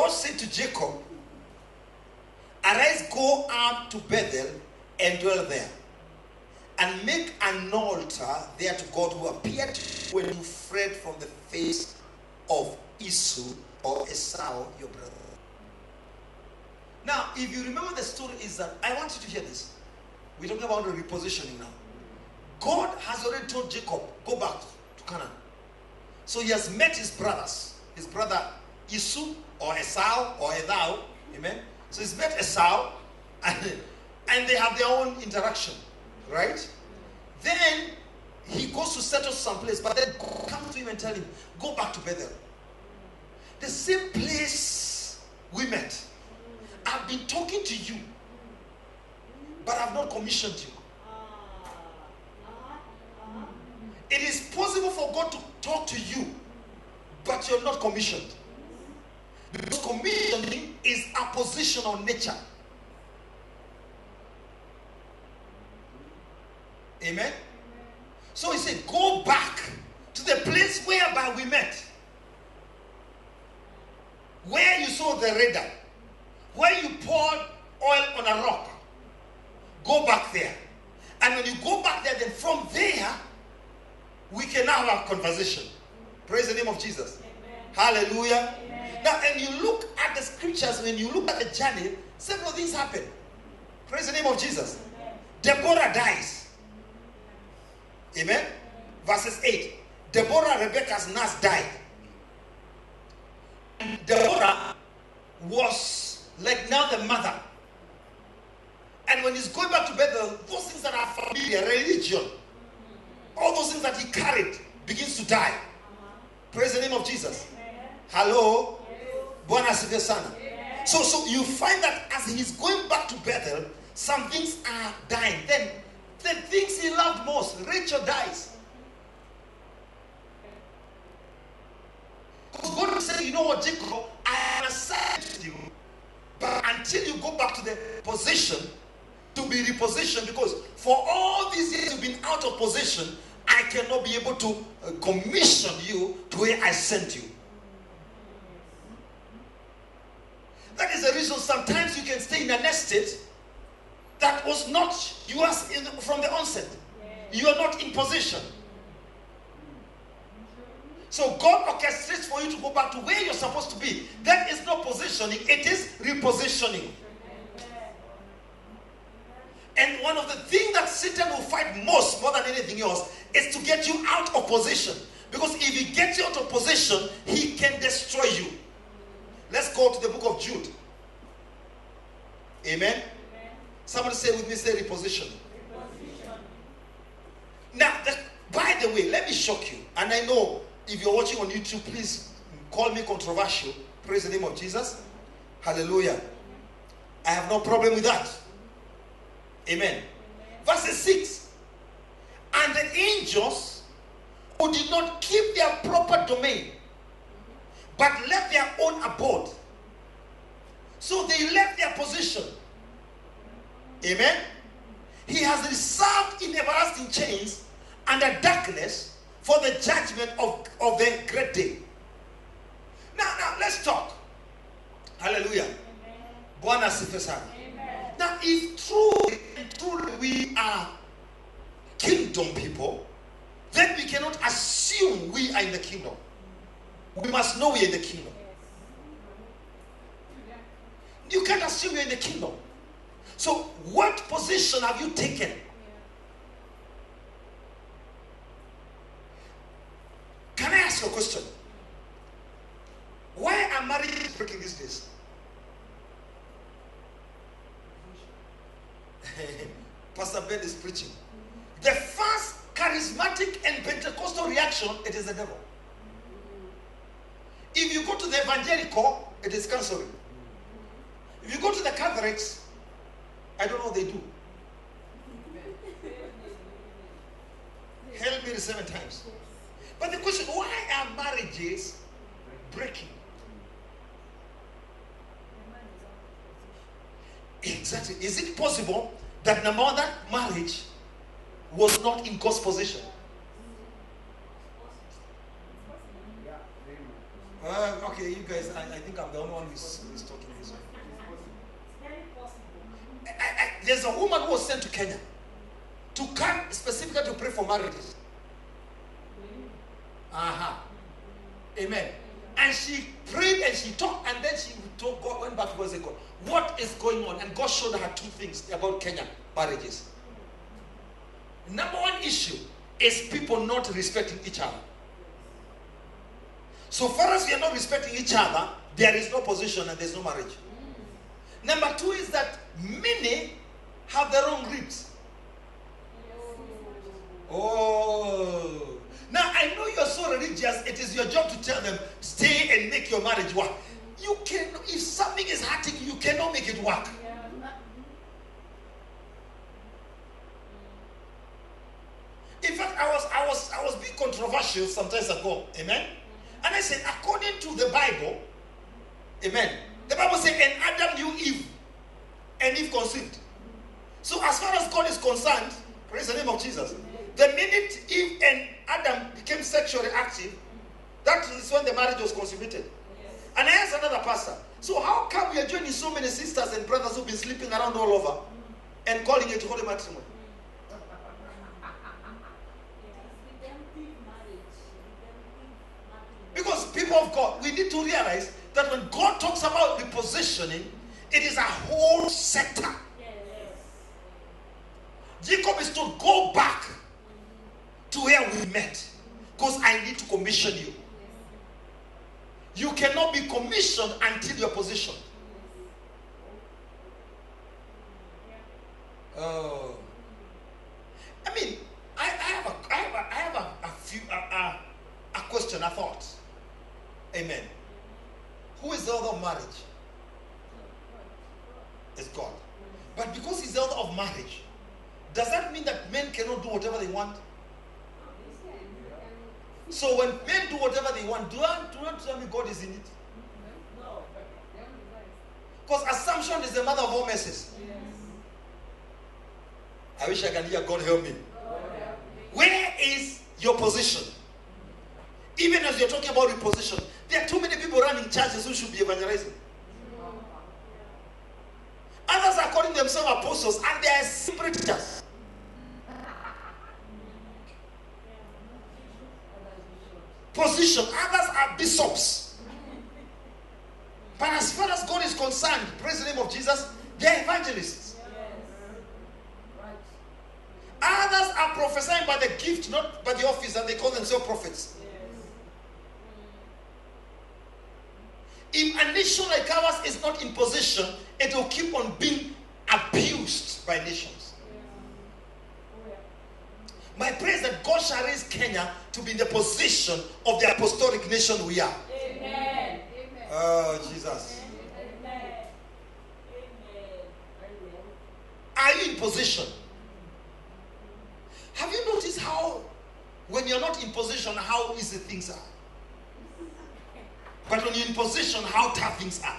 God said to Jacob, arise, go up to Bethel and dwell there, and make an altar there to God who appeared to you when you fled from the face of Esau or Esau, your brother. Now, if you remember the story is that, I want you to hear this. We're talking about the repositioning now. God has already told Jacob, go back to Canaan. So he has met his brothers. His brother Esau or Esau or Edau. Amen. So he's met Esau and they have their own interaction. Right? Then he goes to settle someplace, but then God comes to him and tell him, go back to Bethel. The same place we met. I've been talking to you, but I've not commissioned you. It is possible for God to talk to you, but you're not commissioned. Because commissioning is a positional nature. Amen? So he said, go back to the place whereby we met. Where you saw the radar. Where you poured oil on a rock. Go back there. And when you go back there, then from there, we can now have a conversation. Praise the name of Jesus. Amen. Hallelujah. Amen. Now, and you look at the scriptures, when you look at the journey, several things happen. Praise the name of Jesus. Amen. Deborah dies. Amen. Amen. Verses 8. Deborah, Rebecca's nurse, died. And Deborah was like now the mother. And when he's going back to Bethel, those things that are familiar, religion, all those things that he carried begins to die. Praise the name of Jesus. Amen. Hello. Bwana asifiwe sana. So you find that as he's going back to Bethel, some things are dying. Then the things he loved most, Rachel dies. Because God said, you know what, Jacob, I have assigned you, but until you go back to the position to be repositioned, because for all these years you've been out of position, I cannot be able to commission you to where I sent you. That is the reason sometimes you can stay in an estate that was not yours from the onset. You are not in position. So God orchestrates for you to go back to where you're supposed to be. That is not positioning, it is repositioning. And one of the things that Satan will fight most, more than anything else, is to get you out of position. Because if he gets you out of position, he can destroy you. Let's go to the book of Jude. Amen? Amen. Somebody say with me, say reposition. Reposition. Now, by the way, let me shock you. And I know if you're watching on YouTube, please call me controversial. Praise the name of Jesus. Hallelujah. I have no problem with that. Amen. Verse 6. And the angels who did not keep their proper domain, but left their own abode. So they left their position. Amen. He has reserved in everlasting chains under darkness for the judgment of the great day. Now let's talk. Hallelujah. Bwana asifiwe sana. Now, if truly we are kingdom people, then we cannot assume we are in the kingdom. We must know we are in the kingdom. You can't assume you're in the kingdom. So, what position have you taken? Can I ask you a question? Why are marriages breaking these days? Pastor Ben is preaching. The first charismatic and Pentecostal reaction, it is the devil. If you go to the evangelical, it is counseling. If you go to the Catholics, I don't know what they do. Hail Mary 7 times. But the question, why are marriages breaking? Exactly. Is it possible that number one, that marriage was not in God's position? Okay, you guys, I think think I'm the only one who's talking this way. There's a woman who was sent to Kenya to come specifically to pray for marriages. Amen. And she prayed and she talked, and then she God went back to God and said, God, what is going on? And God showed her two things about Kenyan marriages. Number one issue is people not respecting each other. So far as we are not respecting each other, there is no position and there's no marriage. Number two is that many have their own ribs. Oh. Now I know you're so religious, it is your job to tell them, stay and make your marriage work. You can, if something is hurting you, you cannot make it work. In fact, I was being controversial some times ago. Amen. And I said, according to the Bible, amen, the Bible says, and Adam knew Eve, and Eve conceived. So as far as God is concerned, praise the name of Jesus, the minute Eve and Adam became sexually active, that is when the marriage was consummated. And I asked another pastor, so how come we are joining so many sisters and brothers who've been sleeping around all over and calling it holy matrimony? Because people of God, we need to realize that when God talks about repositioning, it is a whole sector. Jacob is to go back to where we met, because I need to commission you. You cannot be commissioned until you're positioned. Oh, I mean, I have a question, a thought. Amen. Who is the author of marriage? It's God. But because he's the author of marriage, does that mean that men cannot do whatever they want? So when men do whatever they want, do not tell me God is in it. Because assumption is the mother of all messes. I wish I can hear God help me. Where is your position? Even as you're talking about reposition, there are too many people running churches who should be evangelizing. Others are calling themselves apostles and they are preachers. Position. Others are bishops. But as far as God is concerned, praise the name of Jesus, they are evangelists. Others are prophesying by the gift, not by the office, and they call themselves prophets. If a nation like ours is not in position, it will keep on being abused by nations. My prayer is that God shall raise Kenya to be in the position of the apostolic nation we are. Amen. Oh, Jesus. Amen. Are you in position? Have you noticed how, when you're not in position, how easy things are? But when you're in position, how tough things are.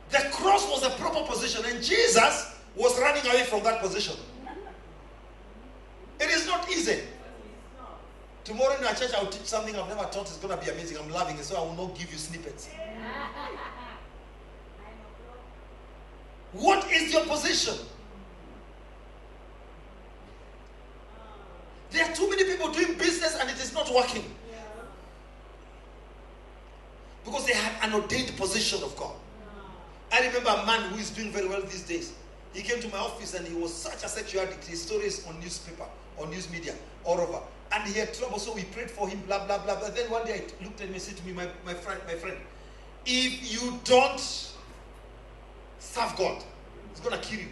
The cross was a proper position, and Jesus was running away from that position. It is not easy. Tomorrow in our church, I'll teach something I've never taught. It's going to be amazing. I'm loving it, so I will not give you snippets. What is your position? There are too many people doing business and it is not working. Because they have an ordained position of God. I remember a man who is doing very well these days. He came to my office and he was such a sexual addict. His stories on newspaper, on news media, all over. And he had trouble, so we prayed for him, blah, blah, blah. But then one day I looked at him and said to me, my friend, if you don't serve God, it's going to kill you.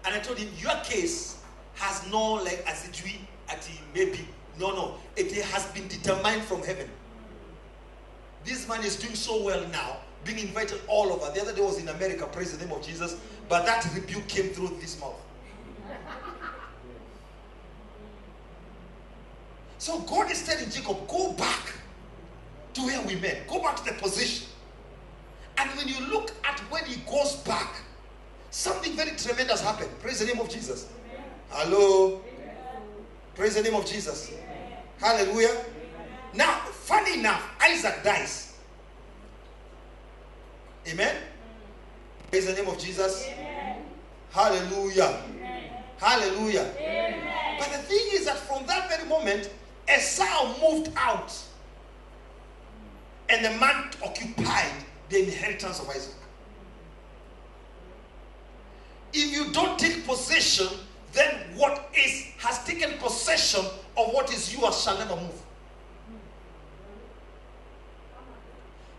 And I told him, your case has no like asidui, maybe. No. It has been determined from heaven. This man is doing so well now, being invited all over. The other day was in America, praise the name of Jesus. But that rebuke came through this mouth. So God is telling Jacob, go back to where we met. Go back to the position. And when you look at when he goes back, something very tremendous happened. Praise the name of Jesus. Amen. Hello. Amen. Praise the name of Jesus. Amen. Hallelujah. Amen. Now, funny enough, Isaac dies. Amen? Praise the name of Jesus. Amen. Hallelujah. Amen. Hallelujah. Amen. But the thing is that from that very moment, Esau moved out. And the man occupied the inheritance of Isaac. If you don't take possession, then what has taken possession of what is yours shall never move.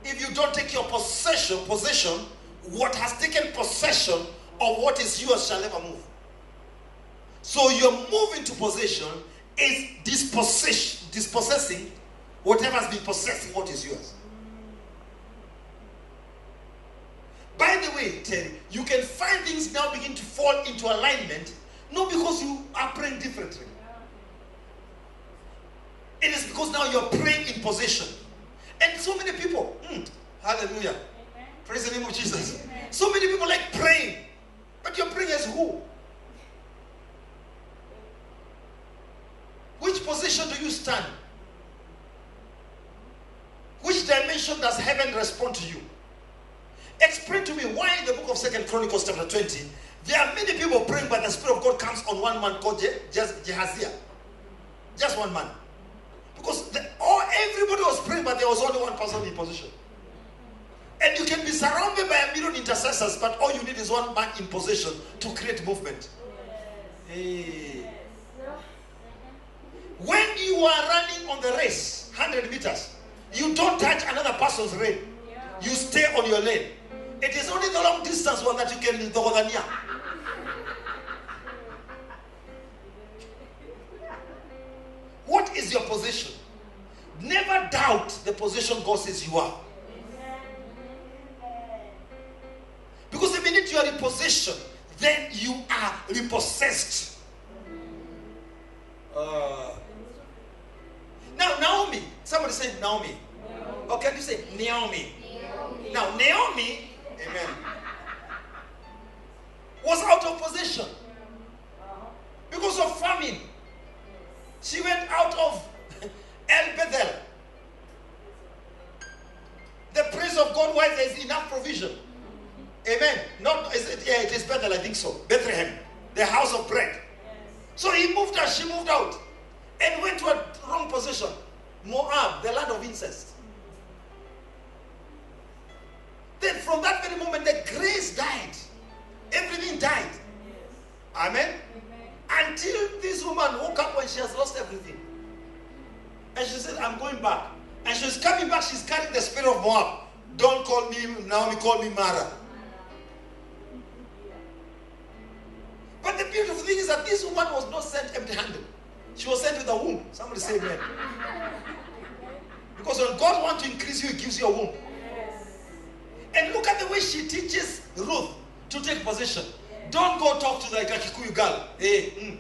If you don't take your possession, what has taken possession of what is yours shall never move. So your move into possession is dispossessing whatever has been possessing what is yours. By the way, Terry, you can find things now begin to fall into alignment, not because you are praying differently. It is because now you're praying in possession. And so many people, hallelujah. Amen. Praise the name of Jesus. Amen. So many people like praying, but you're praying as who? Which position do you stand? Which dimension does heaven respond to you? Explain to me why in the book of 2 Chronicles chapter 20, there are many people praying, but the Spirit of God comes on one man called Jehaziah. Just one man. Because everybody was praying, but there was only one person in position. And you can be surrounded by a million intercessors, but all you need is one man in position to create movement. Hey. When you are running on the race, 100 meters, you don't touch another person's lane. You stay on your lane. It is only the long distance one that you can do. What is your position? Never doubt the position God says you are. Because the minute you are in possession, then you are repossessed. Now, Naomi. Somebody say Naomi. Or can you say Naomi? Now, Naomi, amen, was out of possession because of famine. She went out of El Bethel. The praise of God, why there is enough provision. Amen. It is Bethel, I think so. Bethlehem, the house of bread. So he moved out, she moved out, and went to a wrong position. Moab, the land of incest. Then from that very moment, the grace died. Everything died. Amen? Until this woman woke up when she has lost everything. And she said, I'm going back. And she's coming back, she's carrying the spirit of Moab. Don't call me Naomi, call me Mara. But the beautiful thing is that this woman was not sent empty-handed. She was sent with a womb. Somebody say amen. Because when God wants to increase you, He gives you a womb. And look at the way she teaches Ruth to take possession. Don't go talk to the Kikuyu girl. Hey,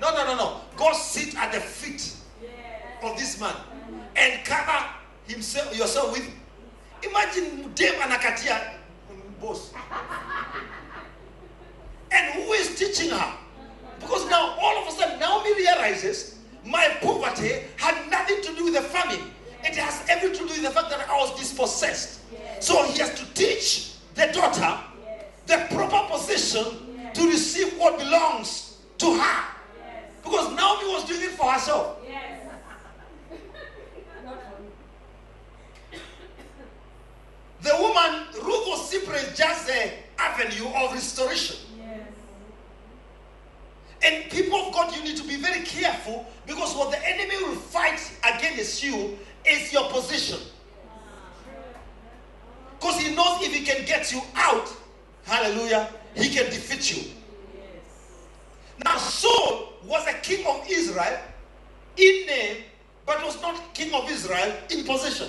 No. Go sit at the feet of this man and cover yourself with. Imagine Dave Anakatia boss. And who is teaching her? Because now all of a sudden Naomi realizes my poverty had nothing to do with the famine. It has everything to do with the fact that I was dispossessed. So he has to teach the daughter the proper position to receive what belongs to her. Because Naomi was doing it for herself. The woman, Ruth, was simply just the avenue of restoration. And people of God, you need to be very careful, because what the enemy will fight against you is your position. Because he knows if he can get you out, hallelujah, he can defeat you. Now Saul was a king of Israel in name, but was not king of Israel in position.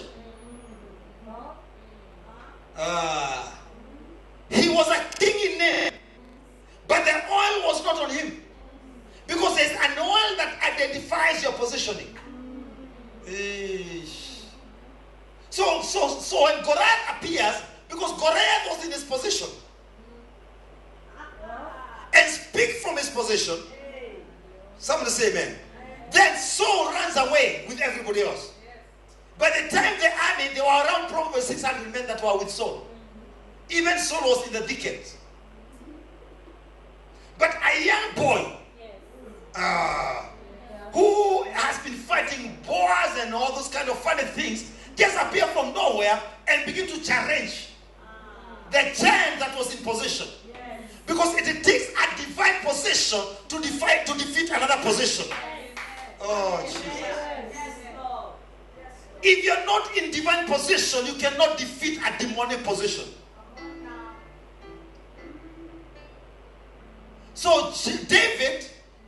He was a king in name, but the oil was not on him. Because there's an oil that identifies your positioning. So when Goliath appears, because Goliath was in his position, and speak from his position, somebody say amen. Then Saul runs away with everybody else. By the time the army, there were around probably 600 men that were with Saul. Even Saul was in the thicket. But a young boy who has been fighting boars and all those kind of funny things just appear from nowhere and begin to challenge the giant that was in position. Because it takes a divine position to defeat another position. Oh, Jesus. If you're not in divine position, you cannot defeat a demonic position. So David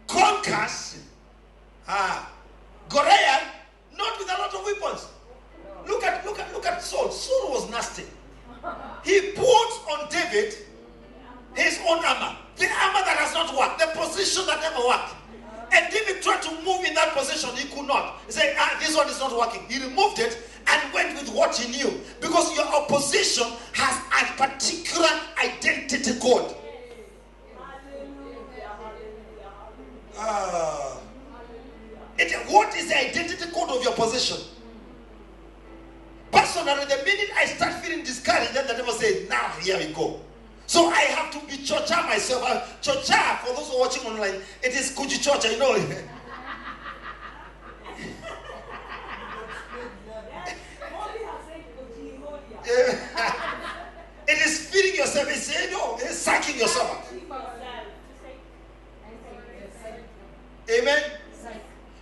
conquers Goliath not with a lot of weapons. Look at Saul. Saul was nasty. He put on David his own armor. The armor that has not worked. The position that never worked. And David tried to move in that position. He could not. He said, this one is not working. He removed it and went with what he knew. Because your opposition has a particular identity code. What is the identity code of your position? Personally, the minute I start feeling discouraged, then the devil says, now here we go. So I have to be chocha myself. Chocha, for those who are watching online, it is kuji chocha, you know. It is feeding yourself. It's sucking yourself up. Amen.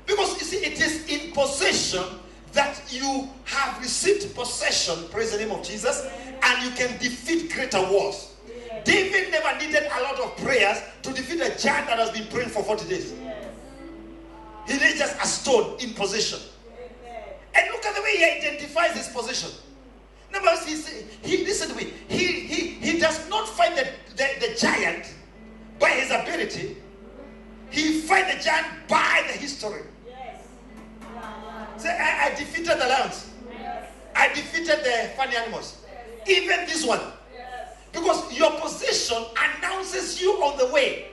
Because you see, it is in possession that you have received possession, praise the name of Jesus, and you can defeat greater wars. David never needed a lot of prayers to defeat a giant that has been praying for 40 days. He needed just a stone in position. And look at the way he identifies his position. Number one, listen to me. He does not fight the giant by his ability. He fight the giant by the history. Say, I defeated the lions. I defeated the funny animals. Even this one. Because your position announces you on the way.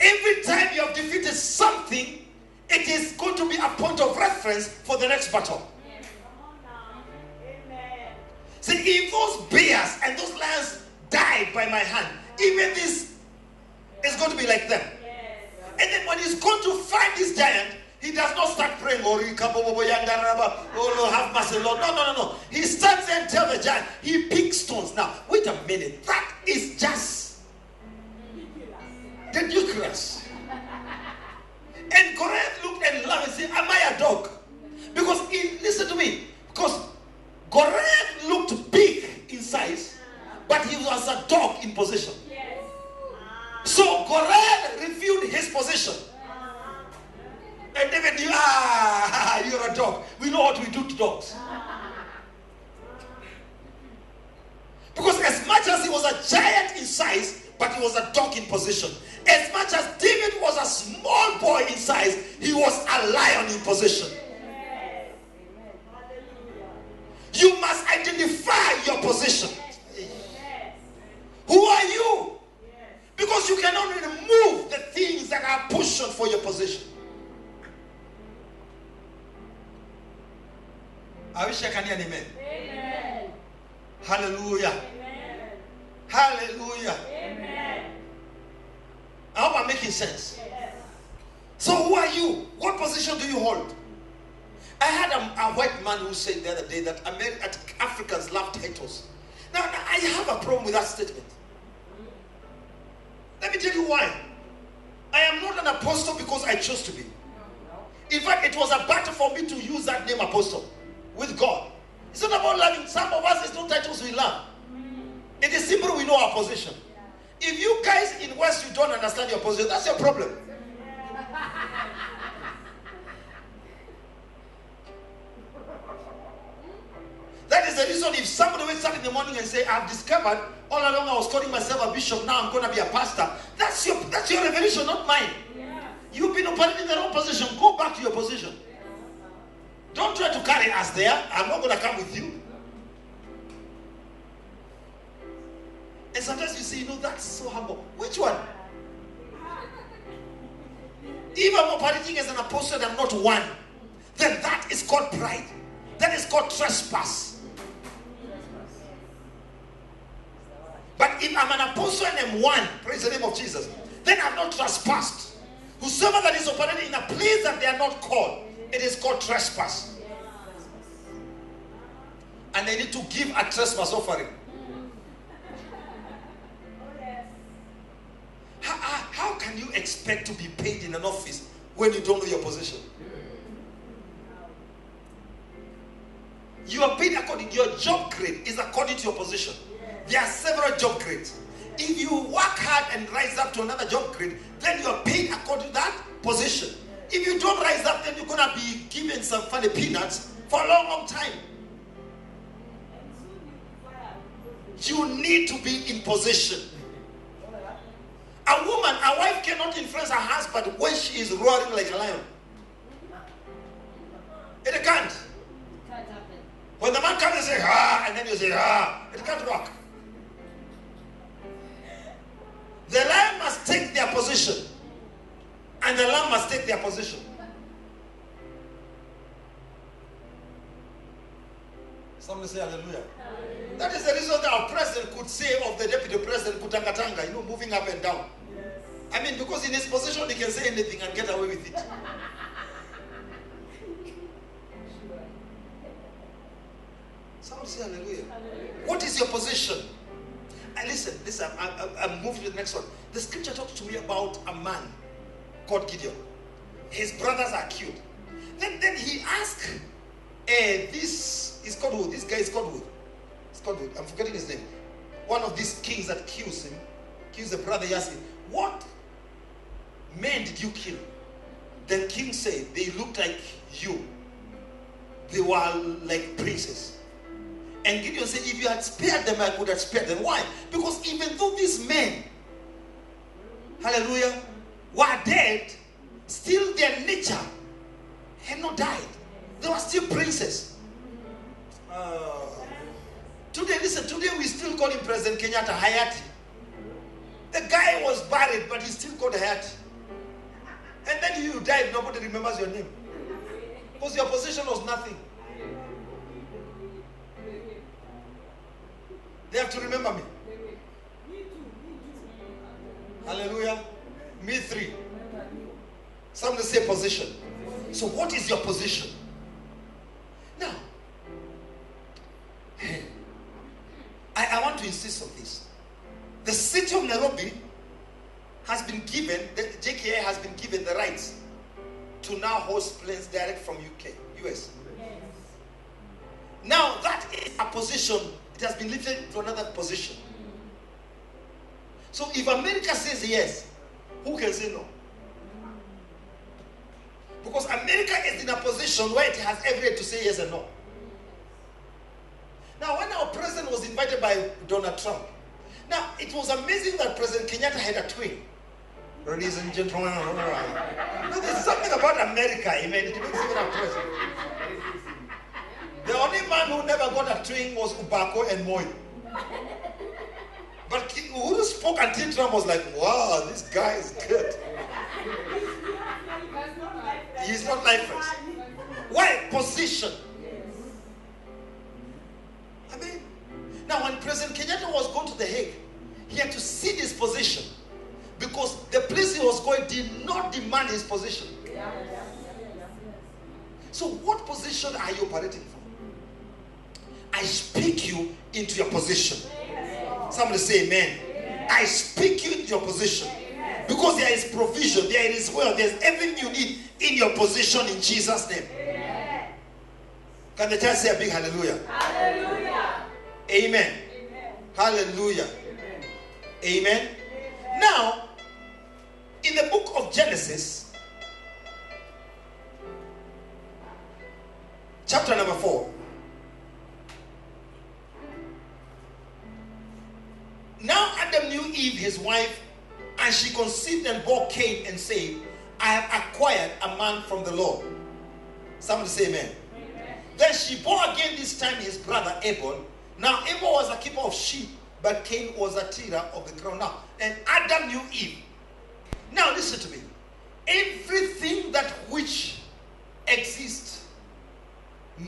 Every time you have defeated something, it is going to be a point of reference for the next battle. See, if those bears and those lions died by my hand, even this is going to be like them. And then when he's going to find this giant, he does not start praying, oh, have mercy, Lord. No. He stands there and tells the giant, he picks stones. Now, wait a minute. That is just ridiculous. And Goliath looked and laughed and said, am I a dog? Because, listen to me, because Goliath looked big in size, but he was a dog in position. So Goliath reviewed his position. And David knew, you're a dog. We know what we do to dogs. Because as much as he was a giant in size, but he was a dog in position. As much as David was a small boy in size, he was a lion in position. You must identify your position. Who are you? Because you can only remove the things that are pushing for your position. I wish I can hear an amen. Amen. Hallelujah. Amen. Hallelujah. Amen. I hope I'm making sense. Yes. So who are you? What position do you hold? I had a white man who said the other day that Africans love titles. Now, I have a problem with that statement. Let me tell you why. I am not an apostle because I chose to be. In fact, it was a battle for me to use that name apostle with God. It's not about loving. Some of us, it's not titles we love. It is simple, we know our position. If you guys in West, you don't understand your position, that's your problem. That is the reason if somebody wakes up in the morning and say, I've discovered all along I was calling myself a bishop, now I'm going to be a pastor. That's your revelation, not mine. Yeah. You've been operating in the wrong position. Go back to your position. Don't try to carry us there. I'm not going to come with you. And sometimes you say, that's so humble. Which one? If I'm operating as an apostle, I'm not one. then that is called pride. That is called trespass. But if I'm an apostle and I'm one, praise the name of Jesus, then I'm not trespassed. Whosoever that is operating in a place that they are not called, it is called trespass. And they need to give a trespass offering. How can you expect to be paid in an office when you don't know your position? You are paid according, your job grade is according to your position. There are several job grades. If you work hard and rise up to another job grade, then you are paid according to that position. If you don't rise up, then you're going to be given some funny peanuts for a long, long time. You need to be in position. A woman, a wife cannot influence her husband when she is roaring like a lion. It can't. When the man comes and says, ah, and then you say, ah, it can't work. The lion must take their position, and the lamb must take their position. Somebody say hallelujah. That is the reason that our president could say of the deputy president, Kutangatanga, you know, moving up and down. Yes. I mean, because in his position, he can say anything and get away with it. Somebody say hallelujah. What is your position? And listen, I'm moving to the next one. The scripture talks to me about a man called Gideon. His brothers are killed. Then he asked, this is called who? This guy is called who? It's called who? I'm forgetting his name. One of these kings that kills him, kills the brother. He asked him, what men did you kill? The king said, they looked like you. They were like princes. And Gideon said, if you had spared them, I could have spared them. Why? Because even though these men, hallelujah, were dead, still their nature had not died. They were still princes. Today, listen, today we still call him President Kenyatta Hayati. The guy was buried, but he's still called Hayati. And then you died, nobody remembers your name. Because your position was nothing. They have to remember me. Hallelujah. Me three. Somebody say position. So what is your position? Now, I want to insist on this. The city of Nairobi has been given, the JKI has been given the rights to now host planes direct from US. Yes. Now that is a position, it has been lifted to another position. So if America says yes, who can say no? Because America is in a position where it has every right to say yes and no. Now, when our president was invited by Donald Trump, now it was amazing that President Kenyatta had a twin. Ladies and gentlemen, no, there's something about America, amen. It makes even a president. The only man who never got a twin was Ubako and Moi. But who spoke until Trump was like, wow, this guy is good. He's not lifeless. Why? Position. I mean, now when President Kenyatta was going to The Hague, he had to cede his position because the place he was going did not demand his position. So what position are you operating from? I speak you into your position. Somebody say amen. I speak you into your position. Because there is provision, there is wealth, there's everything you need in your position in Jesus' name. Can the church say a big hallelujah? Hallelujah. Amen. Amen. Hallelujah. Amen. Amen. Now, in the book of Genesis, chapter number 4. Now Adam knew Eve, his wife, and she conceived and bore Cain and said, I have acquired a man from the Lord. Somebody say amen. Amen. Then she bore again this time his brother Abel. Now Abel was a keeper of sheep, but Cain was a tiller of the ground. Now, and Adam knew Eve. Now listen to me. Everything that which exists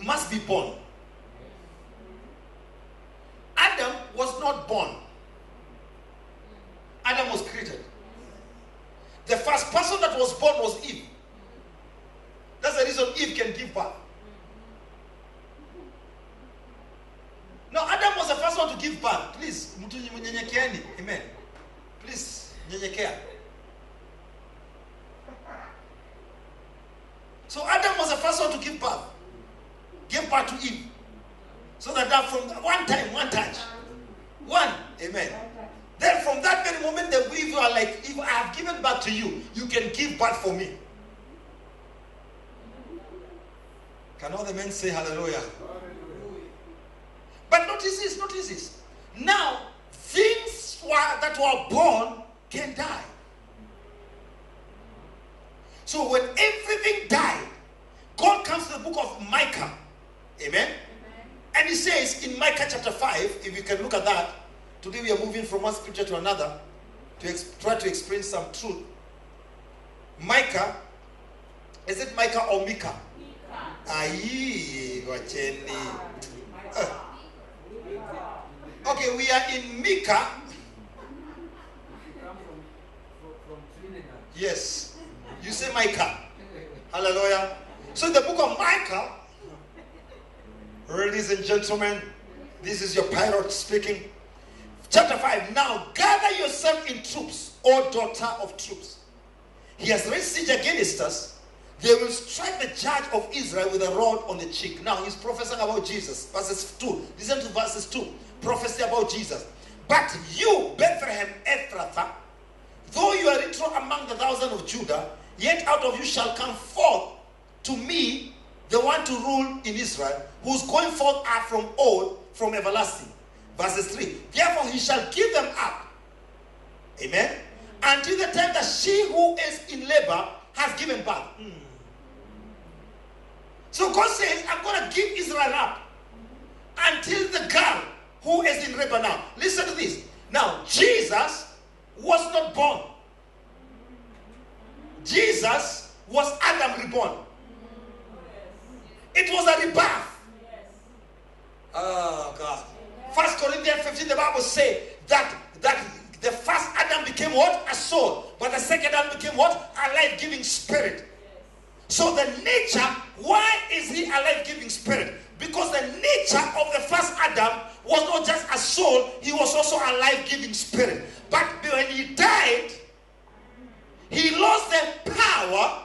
must be born. Adam was not born. Adam was created. The first person that was born was Eve. That's the reason Eve can give birth. No, Adam was the first one to give birth. Please, amen. Please, nyenyekea. So Adam was the first one to give birth. Give birth to Eve. So that from one touch. One, amen. Then from that very moment, the Eve are like, if I have given birth to you, you can give birth for me. Can all the men say hallelujah? But notice this. Now, things that were born can die. So when everything died, God comes to the book of Micah. Amen? And he says in Micah chapter 5, if you can look at that, today we are moving from one scripture to another to try to explain some truth. Micah, is it Micah or Micah? Aye, okay, we are in Micah. Yes, you say Micah. Hallelujah. So in the book of Micah, ladies and gentlemen, this is your pirate speaking. Chapter 5. Now gather yourself in troops, O daughter of troops. He has raised siege against us. They will strike the judge of Israel with a rod on the cheek. Now he's prophesying about Jesus. Verses 2. Listen to verses 2. Prophecy about Jesus. But you, Bethlehem Ephrathah, though you are little among the thousand of Judah, yet out of you shall come forth to me the one to rule in Israel, whose going forth are from old, from everlasting. Verses 3. Therefore he shall give them up. Amen. Until the time that she who is in labor has given birth. So God says, I'm going to give Israel up until the girl who is in labor now. Listen to this. Now, Jesus was not born. Jesus was Adam reborn. It was a rebirth. Oh, God. 1 Corinthians 15, the Bible says that the first Adam became what? A soul. But the second Adam became what? A life-giving spirit. So the nature, why is he a life-giving spirit? Because the nature of the first Adam was not just a soul, he was also a life-giving spirit. But when he died, he lost the power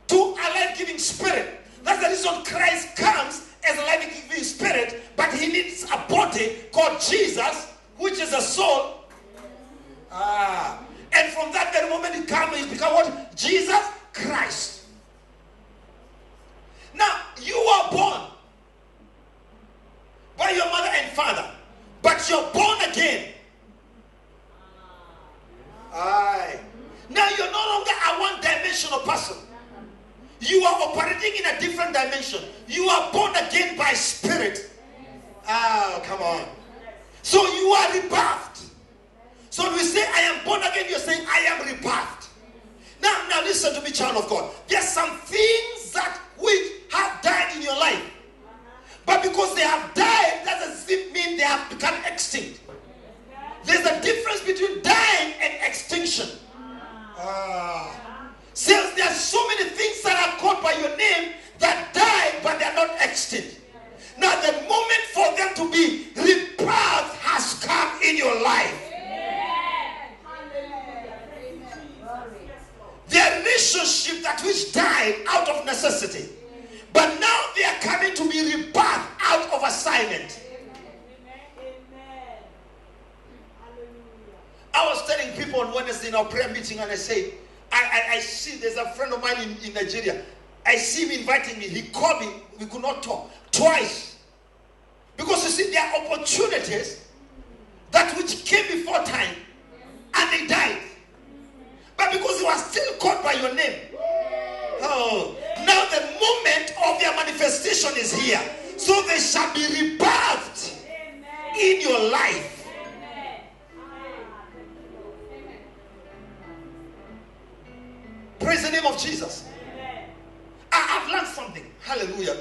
to a life-giving spirit. That's the reason Christ comes as a life-giving spirit, but he needs a body called Jesus, which is a soul. And from that very moment he comes, he becomes what? Jesus Christ. Now, you are born by your mother and father, but you're born again. Aye. Now you're no longer a one-dimensional person. You are operating in a different dimension. You are born again by spirit. Oh, come on. So you are rebirthed. So when we say I am born again, you're saying I am rebirthed. Now listen to me, child of God. There's some things that which have died in your life. But because they have died, that doesn't mean they have become extinct. There's a difference between dying and extinction. Since there are so many things that are called by your name that died, but they are not extinct. Now the moment for them to be rebirthed has come in your life. Their relationship that which died out of necessity, but now they are coming to be rebirthed out of assignment. I was telling people on Wednesday in our prayer meeting, and I say, I see there's a friend of mine in Nigeria. I see him inviting me. He called me. We could not talk twice. Because you see, there are opportunities that which came before time and they died. But because they were still called by your name. Oh, now the moment of their manifestation is here. So they shall be rebirthed in your life. Praise the name of Jesus. I've learned something. Hallelujah.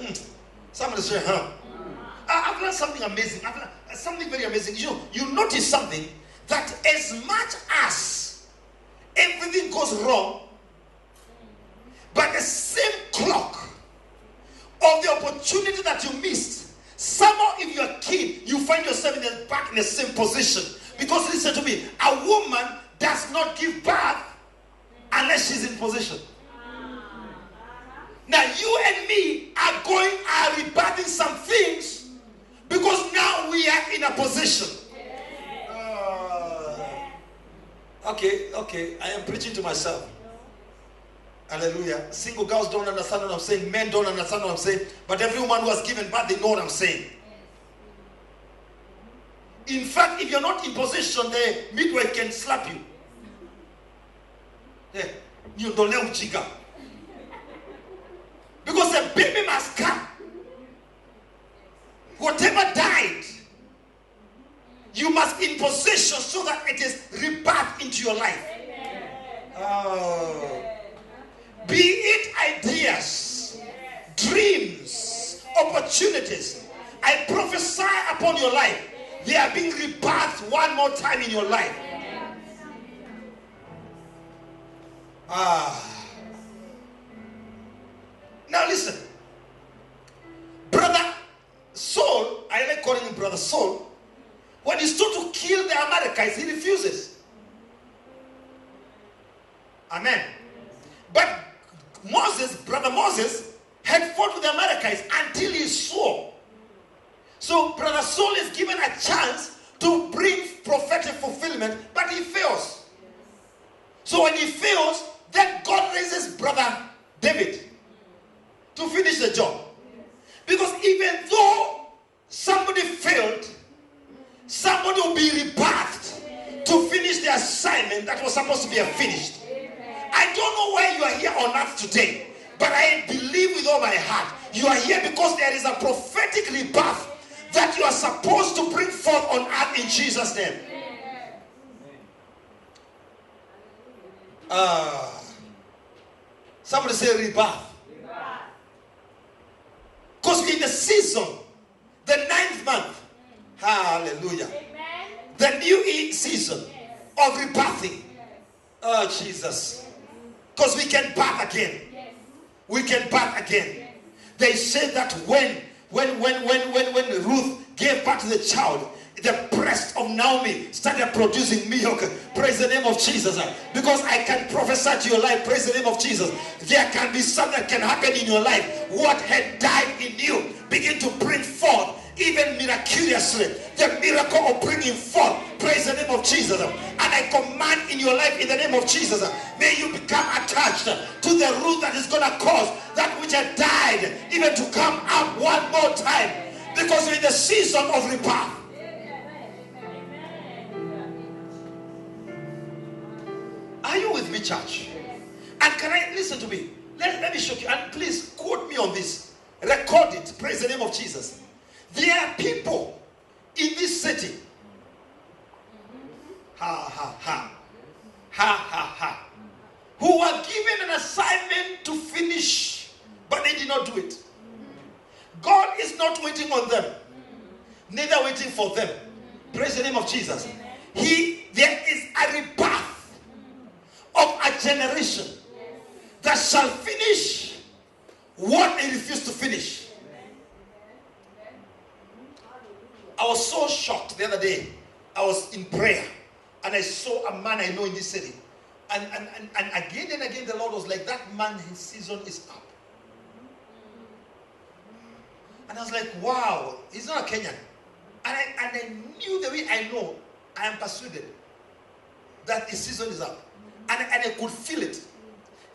Somebody say, huh? I've learned something amazing. I've learned something very amazing. You notice something, that as much as everything goes wrong, but the same clock of the opportunity that you missed, somehow if you're a kid, you find yourself back in the same position. Because listen to me, a woman does not give birth unless she's in position. Now you and me are rebirthing some things because now we are in a position. Okay, I am preaching to myself. Hallelujah. Single girls don't understand what I'm saying. Men don't understand what I'm saying. But every woman who has given birth, they know what I'm saying. In fact, if you're not in position, the midwife can slap you. Yeah. You don't let chica. Because the baby must come. Whatever died, you must be in position so that it is rebirthed into your life. Be it ideas, dreams, opportunities, I prophesy upon your life. They are being rebirthed one more time in your life. Now listen. Brother Saul, I like calling him Brother Saul. When he's told to kill the Amalekites, he refuses. Amen. But Brother Moses, had fought with the Amalekites until he swore. So Brother Saul is given a chance to bring prophetic fulfillment, but he fails. So when he fails, then God raises Brother David to finish the job. Because even though somebody failed, somebody will be rebirthed to finish the assignment that was supposed to be finished. I don't know why you are here on earth today, but I believe with all my heart you are here because there is a prophetic rebirth that you are supposed to bring forth on earth in Jesus' name. Somebody say rebirth. Because in the season, the 9th month, hallelujah, the new season of rebirthing. Oh, Jesus. Because we can birth again. We can birth again. They say that when Ruth gave birth to the child, the breast of Naomi started producing milk. Praise the name of Jesus. Because I can prophesy to your life. Praise the name of Jesus. There can be something that can happen in your life. What had died in you begin to bring forth, even miraculously, the miracle of bringing forth. Praise the name of Jesus. And I command in your life in the name of Jesus, may you become attached to the root that is going to cause that which had died even to come up one more time. Because we're in the season of rebirth. Are you with me, church? And can I listen to me? Let me show you. And please quote me on this. Record it. Praise the name of Jesus. There are people in this city. Who were given an assignment to finish, but they did not do it. God is not waiting on them, neither waiting for them. Praise the name of Jesus. There is a rebirth of a generation that shall finish what they refused to finish. I was so shocked the other day. I was in prayer and I saw a man I know in this city. And again and again the Lord was like, that man, his season is up. And I was like, wow, he's not a Kenyan. And I knew the way I know, I am persuaded that his season is up. And I could feel it.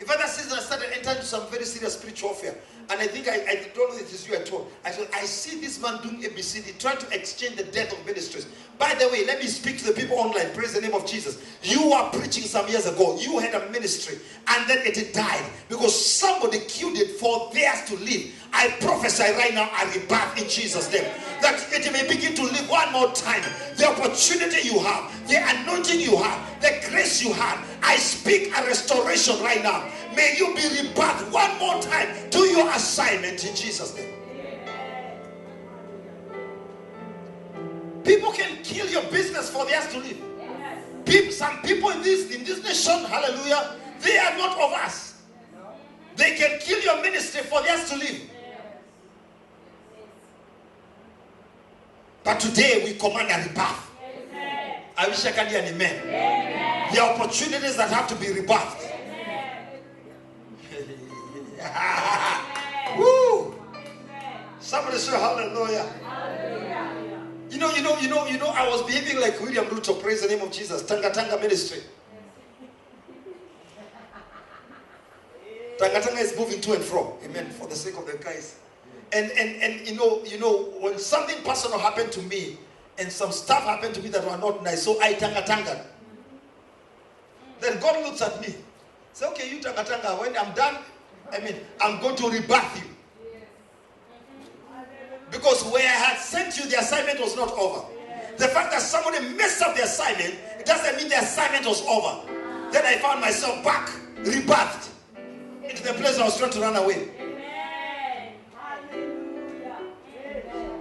In fact, that season I started entering into some very serious spiritual warfare. And I think I told you it is you I told. I said, I see this man doing ABCD, trying to exchange the death of ministries. By the way, let me speak to the people online. Praise the name of Jesus. You were preaching some years ago. You had a ministry and then it died because somebody killed it for theirs to live. I prophesy right now a rebirth in Jesus' name. That it may begin to live one more time. The opportunity you have, the anointing you have, the grace you have. I speak a restoration right now. May you be rebirthed one more time. Do your assignment in Jesus' name. can kill your business for theirs to live. Yes. Some people in this nation, hallelujah, they are not of us. They can kill your ministry for theirs to live. But today we command a rebirth. I wish I can hear an amen. Amen. The opportunities that have to be rebirthed. Woo! Somebody say hallelujah. Hallelujah. You know, I was behaving like William Ruto, praise the name of Jesus. Tanga ministry. Tanga is moving to and fro. Amen. For the sake of the guys. And you know, when something personal happened to me, and some stuff happened to me that were not nice, so I tanga. Then God looks at me. Say, okay, you tanga. When I'm done, I'm going to rebirth you. Because where I had sent you, the assignment was not over. The fact that somebody messed up the assignment, it doesn't mean the assignment was over. Then I found myself back, rebirthed, into the place I was trying to run away.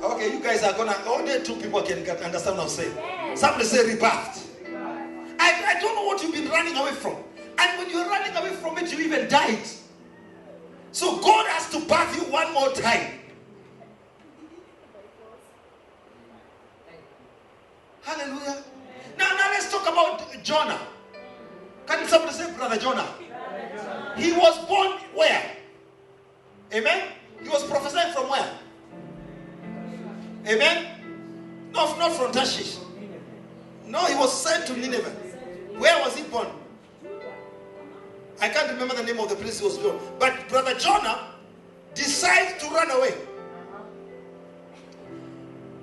Okay, you guys are gonna, only two people can understand what I'm saying. Somebody say rebirthed. I don't know what you've been running away from. And when you're running away from it, you even died. So God has to birth you one more time. Hallelujah. Now let's talk about Jonah. Can somebody say Brother Jonah? He was born where? Amen? He was prophesying from where? Amen? No, not from Tarshish. No, he was sent to Nineveh. Where was he born? I can't remember the name of the place he was born. But Brother Jonah decides to run away.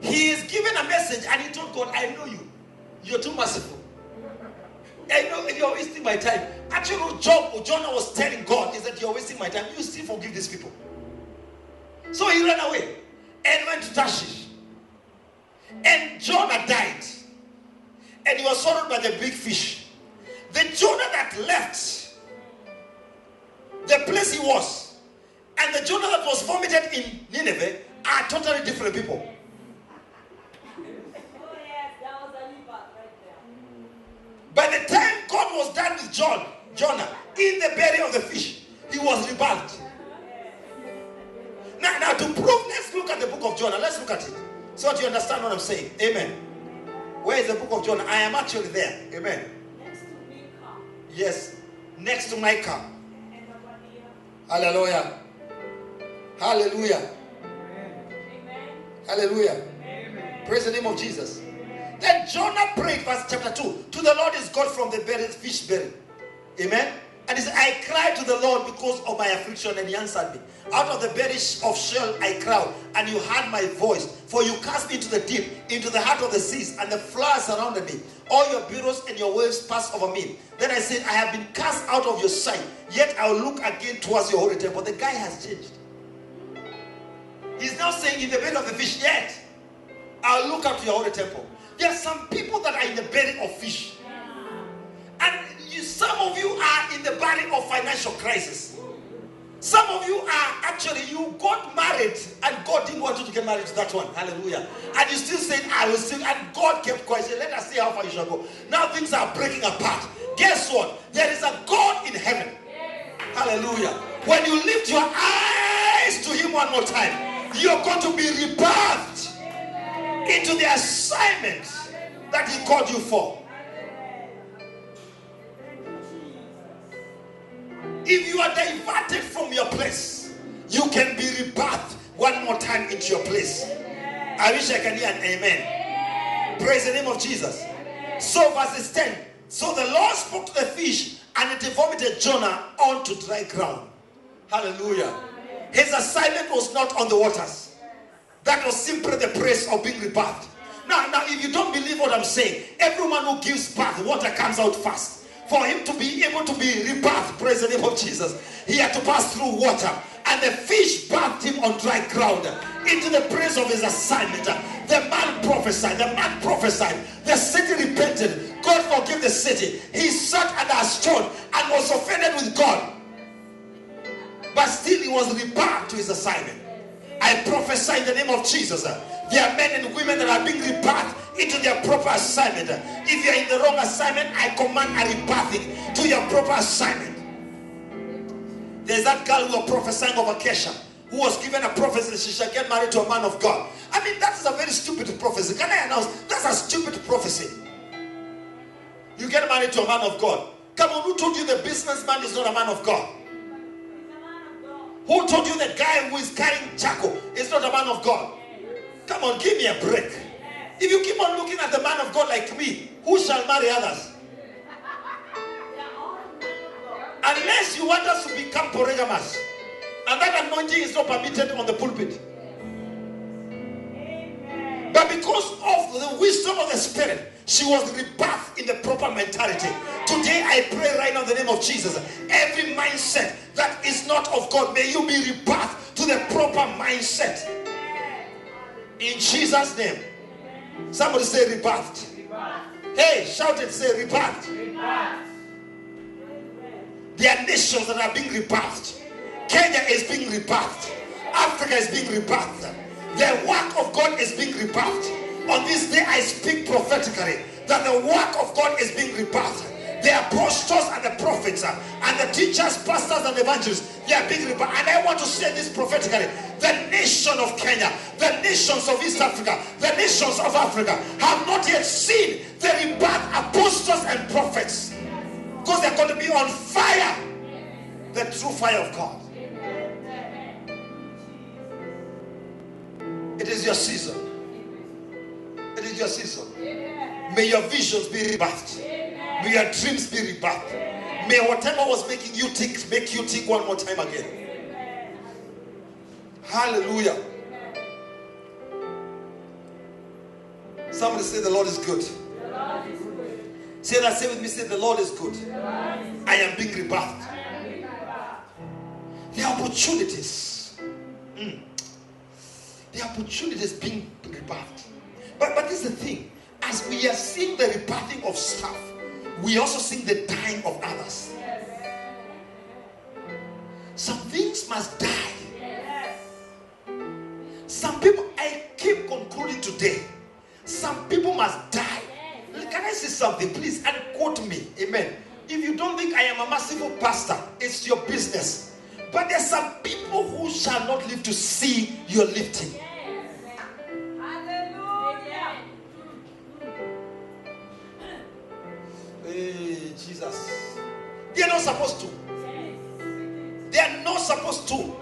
He is given a message and he told God, I know you. You're too merciful. I know you're wasting my time. Actually, what Jonah was telling God is that you're wasting my time. You still forgive these people. So he ran away and went to Tarshish. And Jonah died. And he was swallowed by the big fish. The Jonah that left the place he was and the Jonah that was vomited in Nineveh are totally different people. By the time God was done with Jonah, in the belly of the fish, he was rebirthed. Now to prove, let's look at the book of Jonah. Let's look at it so that you understand what I'm saying. Amen. Where is the book of Jonah? I am actually there. Amen. Next to Micah. Yes, next to Micah. Hallelujah. Hallelujah. Amen. Hallelujah. Amen. Praise the name of Jesus. Amen. Then Jonah prayed, verse chapter 2, to the Lord his God from the fish belly. Amen. And he said, I cried to the Lord because of my affliction, and he answered me. Out of the belly of Sheol I cried, and you heard my voice. For you cast me into the deep, into the heart of the seas, and the floods surrounded me. All your billows and your waves passed over me. Then I said, I have been cast out of your sight, yet I will look again towards your holy temple. The guy has changed. He's now saying, in the belly of the fish, yet I'll look up to your holy temple. There are some people that are in the belly of fish. And some of you are in the belly of financial crisis. Some of you are actually, you got married and God didn't want you to get married to that one. Hallelujah. And you still said, I will still, and God kept quiet. Let us see how far you shall go. Now things are breaking apart. Guess what? There is a God in heaven. Hallelujah. When you lift your eyes to him one more time, you're going to be rebirthed into the assignment that he called you for. If you are diverted from your place, you can be rebirthed one more time into your place. I wish I can hear an amen. Praise the name of Jesus. So verse 10. So the Lord spoke to the fish, and it vomited Jonah onto dry ground. Hallelujah. His assignment was not on the waters. That was simply the praise of being rebirthed. Now, if you don't believe what I'm saying, everyone who gives birth, water comes out fast. For him to be able to be rebirthed, praise the name of Jesus, he had to pass through water. And the fish birthed him on dry ground into the praise of his assignment. The man prophesied. The city repented. God forgave the city. He sat under a stone and was offended with God. But still he was rebirthed to his assignment. I prophesy in the name of Jesus. There are men and women that are being rebirthed into their proper assignment. If you are in the wrong assignment, I command a rebirthing to your proper assignment. There's that girl who was prophesying over Kesha, who was given a prophecy that she shall get married to a man of God. I mean, that is a very stupid prophecy. Can I announce? That's a stupid prophecy. You get married to a man of God. Come on, who told you the businessman is not a man of God? Who told you the guy who is carrying charcoal is not a man of God? Come on, give me a break. If you keep on looking at the man of God like me, who shall marry others? Unless you want us to become polygamous, and that anointing is not permitted on the pulpit. But because of the wisdom of the Spirit, she was rebirthed in the proper mentality. Today I pray right now in the name of Jesus, every mindset that is not of God, may you be rebirthed to the proper mindset. In Jesus' name. Somebody say rebirthed. Hey, shout it, say rebirthed. There are nations that are being rebirthed. Kenya is being rebirthed. Africa is being rebirthed. The work of God is being rebirthed. On this day I speak prophetically that the work of God is being rebirthed. The apostles and the prophets and the teachers, pastors and evangelists, they are being rebirthed. And I want to say this prophetically. The nation of Kenya, the nations of East Africa, the nations of Africa have not yet seen the rebirth apostles and prophets. Because they're going to be on fire. The true fire of God. It is your season. It is your season. May your visions be rebirthed. May your dreams be rebirthed. May whatever was making you tick, make you tick one more time again. Hallelujah. Somebody say the Lord is good. Say that, say with me, say the Lord is good. I am being rebirthed. The opportunities. The opportunities being rebirthed. But this is the thing. As we are seeing the rebirthing of stuff, we also see the dying of others. Some things must die. Some people, I keep concluding today, some people must die. Can I say something, please? And quote me. Amen. If you don't think I am a merciful pastor, it's your business. But there's some people who shall not live to see your lifting. Hey, Jesus. They are not supposed to. They are not supposed to.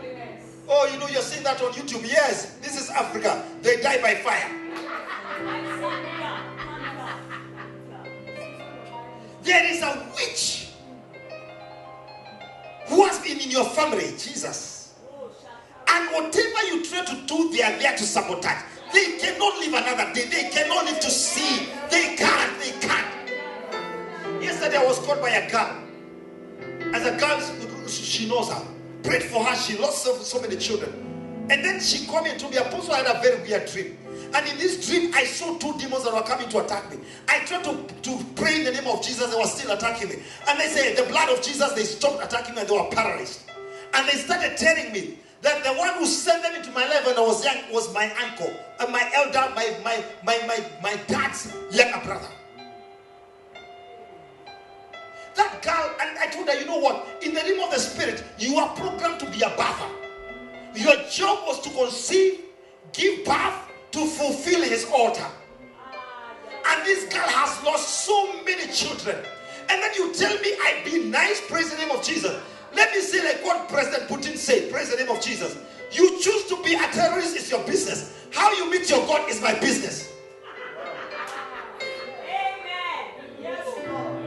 Oh, you know, you're seeing that on YouTube. Yes, this is Africa. They die by fire. There is a witch who has been in your family, Jesus. And whatever you try to do, they are there to sabotage. They cannot live another day. They cannot live to see. They can't. They can't. Yesterday I was caught by a girl. As a girl, she knows her. Prayed for her. She lost so many children. And then she called me to me. Apostle, I had a very weird dream. And in this dream, I saw two demons that were coming to attack me. I tried to pray in the name of Jesus. They were still attacking me. And they say, the blood of Jesus, they stopped attacking me and they were paralyzed. And they started telling me that the one who sent them into my life when I was young was my uncle. And my elder, my dad's younger brother. That girl, and I told her, you know what? In the realm of the spirit, you are programmed to be a bather. Your job was to conceive, give birth, to fulfill his altar. And this girl has lost so many children. And then you tell me I be nice, praise the name of Jesus. Let me say like what President Putin said, praise the name of Jesus. You choose to be a terrorist is your business. How you meet your God is my business. Amen. Yes, Lord.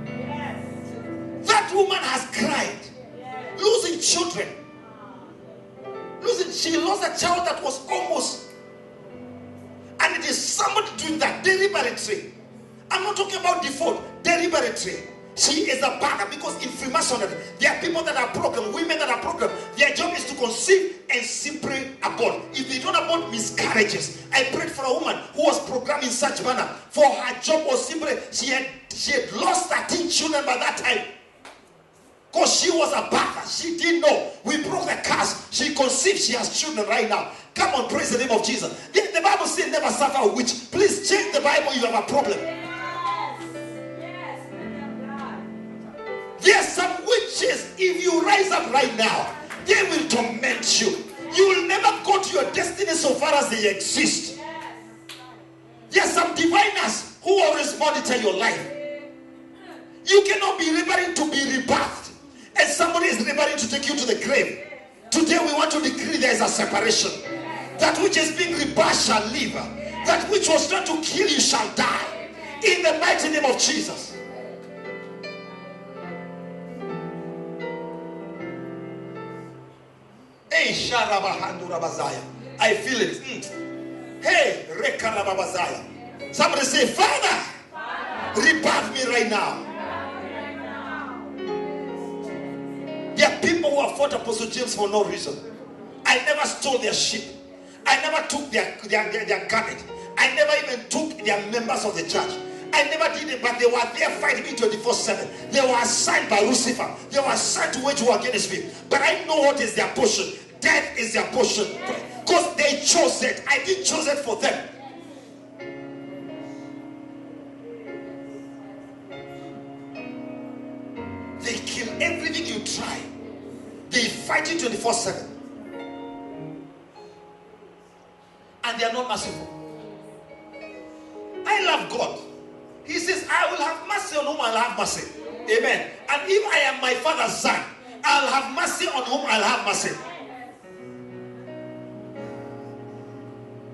Yes. That woman has cried, losing children. Listen, she lost a child that was almost, and it is somebody doing that deliberately. I'm not talking about default, deliberately. She is a partner because in Freemasonry, there are people that are broken, women that are broken. Their job is to conceive and simply abort. If they don't abort, miscarriages. I prayed for a woman who was programmed in such manner. For her job was simply, she had lost 13 children by that time. Because she was a bather. She didn't know. We broke the curse. She conceived. She has children right now. Come on, praise the name of Jesus. The Bible says never suffer a witch. Please change the Bible. You have a problem. Yes. There are some witches. If you rise up right now, they will torment you. You will never go to your destiny so far as they exist. There are some diviners who always monitor your life. You cannot be laboring to be rebirthed. And somebody is laboring to take you to the grave. Today we want to decree there is a separation. That which is being rebirthed shall live. That which was trying to kill you shall die. In the mighty name of Jesus. Hey, Sharabahandurabazaya. I feel it. Hey, Rekarababazaya. Somebody say, Father, rebirth me right now. There are people who have fought Apostle James for no reason. I never stole their sheep. I never took their garment. I never even took their members of the church. I never did it, but they were there fighting me 24/7. They were assigned by Lucifer. They were assigned to wage war against me. But I know what is their portion. Death is their portion. Because they chose it. I didn't choose it for them. They kill everything you try. They fight you 24/7. And they are not merciful. I love God. He says, I will have mercy on whom I'll have mercy. Amen. And if I am my father's son, I'll have mercy on whom I'll have mercy.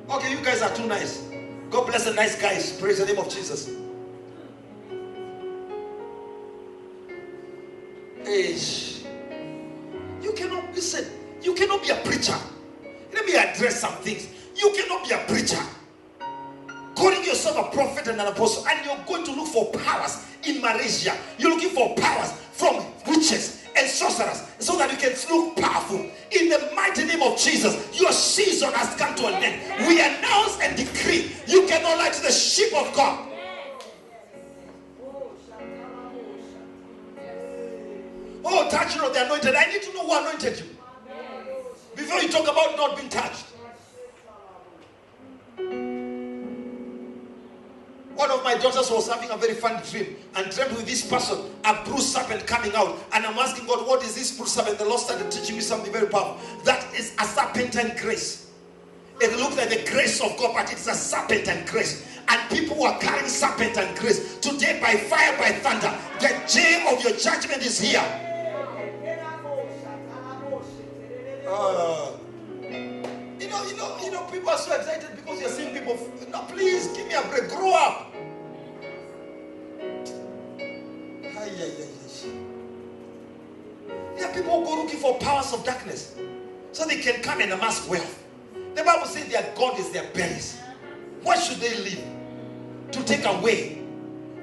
Okay, you guys are too nice. God bless the nice guys. Praise the name of Jesus. You cannot, listen, you cannot be a preacher. Let me address some things. You cannot be a preacher, calling yourself a prophet and an apostle, and you're going to look for powers in Malaysia. You're looking for powers from witches and sorcerers so that you can look powerful. In the mighty name of Jesus, your season has come to an end. We announce and decree you cannot lie to the sheep of God. Oh, touching of the anointed. I need to know who anointed you before you talk about not being touched. One of my daughters was having a very funny dream and dreamt with this person, a bruised serpent coming out. And I'm asking God, what is this bruised serpent? The Lord started teaching me something very powerful. That is a serpentine grace. It looks like the grace of God, but it's a serpentine grace. And people who are carrying serpentine grace today, by fire, by thunder, the day of your judgment is here. You know, people are so excited because you're seeing people. No, please give me a break. Grow up. There are people who go looking for powers of darkness so they can come and amass wealth. The Bible says their God is their bellies. What should they live? To take away.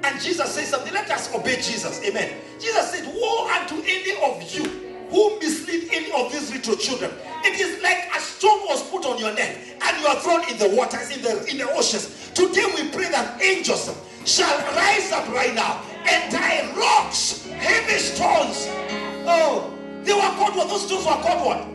And Jesus says something. Let us obey Jesus. Amen. Jesus said, woe unto any of you who mislead any of these little children. It is like a stone was put on your neck and you are thrown in the waters, in the oceans. Today we pray that angels shall rise up right now and tie rocks, heavy stones. Oh, they were called what? Those stones were called what?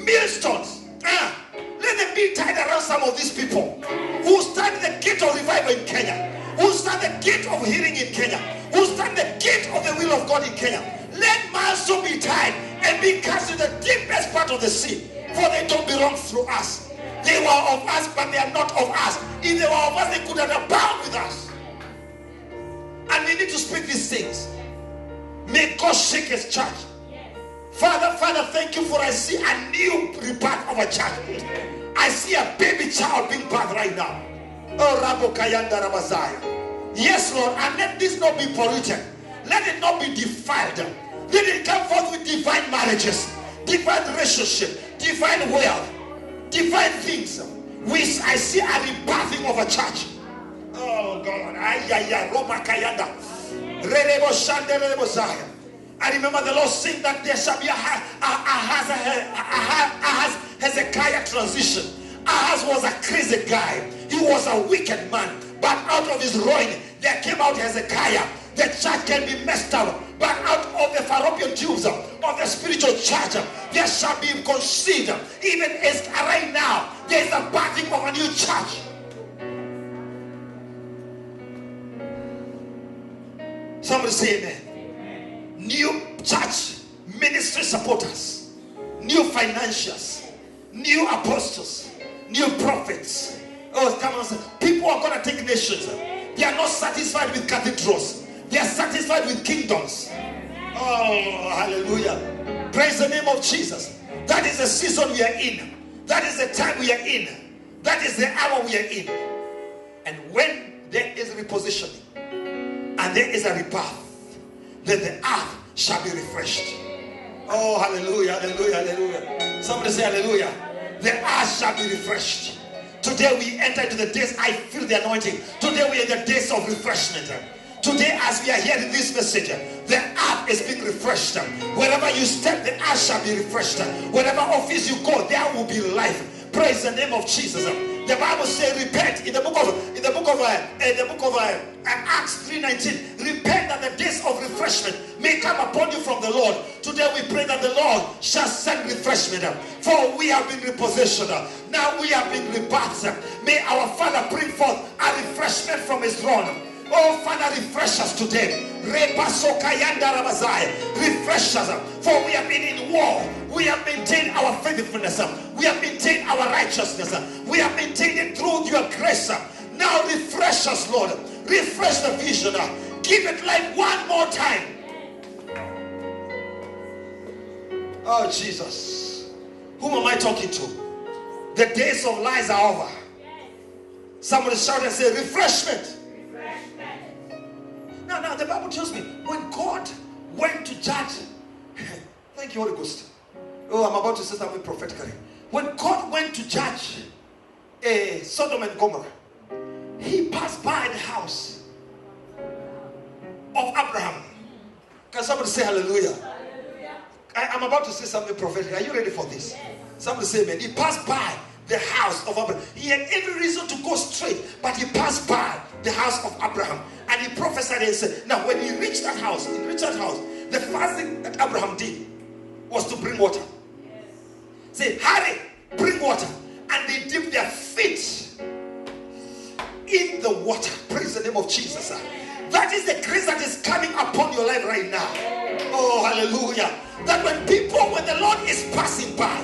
Millstones. Let them be tied around some of these people who stand the gate of revival in Kenya, who stand the gate of healing in Kenya, who stand the gate of the will of God in Kenya. Let milestone be tied and be cast to the deepest part of the sea, for they don't belong through us. They were of us, but they are not of us. If they were of us, they could have abound with us. And we need to speak these things. May God shake his church. Father, thank you for I see a new rebirth of a church. I see a baby child being birthed right now. Oh, Rabo Kayanda Rabazaya. Yes, Lord, and let this not be polluted. Let it not be defiled. Let it come forth with divine marriages, divine relationship, divine wealth, divine things. I see a rebirthing of a church. Oh God. Roma Kayanda. Rerebo Shande Rerebo Zaya. I remember the Lord saying that there shall be a Hezekiah transition. Ahaz was a crazy guy. He was a wicked man. But out of his loin, there came out Hezekiah, the church can be messed up. But out of the fallopian tubes of the spiritual church, there shall be conceived, even as right now, there is a birthing of a new church. Somebody say amen. New church ministry supporters, new financiers, new apostles, new prophets. Oh, come on, people are going to take nations. They are not satisfied with cathedrals. They are satisfied with kingdoms. Oh, hallelujah. Praise the name of Jesus. That is the season we are in. That is the time we are in. That is the hour we are in. And when there is repositioning and there is a rebirth, then the earth shall be refreshed. Oh, hallelujah, hallelujah, hallelujah. Somebody say hallelujah. The earth shall be refreshed. Today we enter into the days, I feel the anointing. Today we are in the days of refreshment. Today as we are hearing this message, the earth is being refreshed. Wherever you step, the earth shall be refreshed. Wherever office you go, there will be life. Praise the name of Jesus. The Bible says, repent in the book of Acts 3:19. Repent that the days of refreshment may come upon you from the Lord. Today we pray that the Lord shall send refreshment. For we have been repositioned. Now we have been rebirthed. May our Father bring forth a refreshment from his throne. Oh, Father, refresh us today. Refresh us. For we have been in war. We have maintained our faithfulness. We have maintained our righteousness. We have maintained it through your grace. Now refresh us, Lord. Refresh the vision. Give it life one more time. Oh, Jesus. Whom am I talking to? The days of lies are over. Somebody shout and say, refreshment. Now the Bible tells me when God went to judge, thank you, Holy Ghost. Oh, I'm about to say something prophetically. When God went to judge Sodom and Gomorrah, he passed by the house of Abraham. Can somebody say hallelujah? I'm about to say something prophetic. Are you ready for this? Yes. Somebody say amen. He passed by the house of Abraham. He had every reason to go straight, but he passed by the house of Abraham. And he prophesied and said, now when he reached that house, the first thing that Abraham did was to bring water. Yes. Say, hurry, bring water. And they dipped their feet in the water. Praise the name of Jesus. That is the grace that is coming upon your life right now. Oh, hallelujah. That when the Lord is passing by,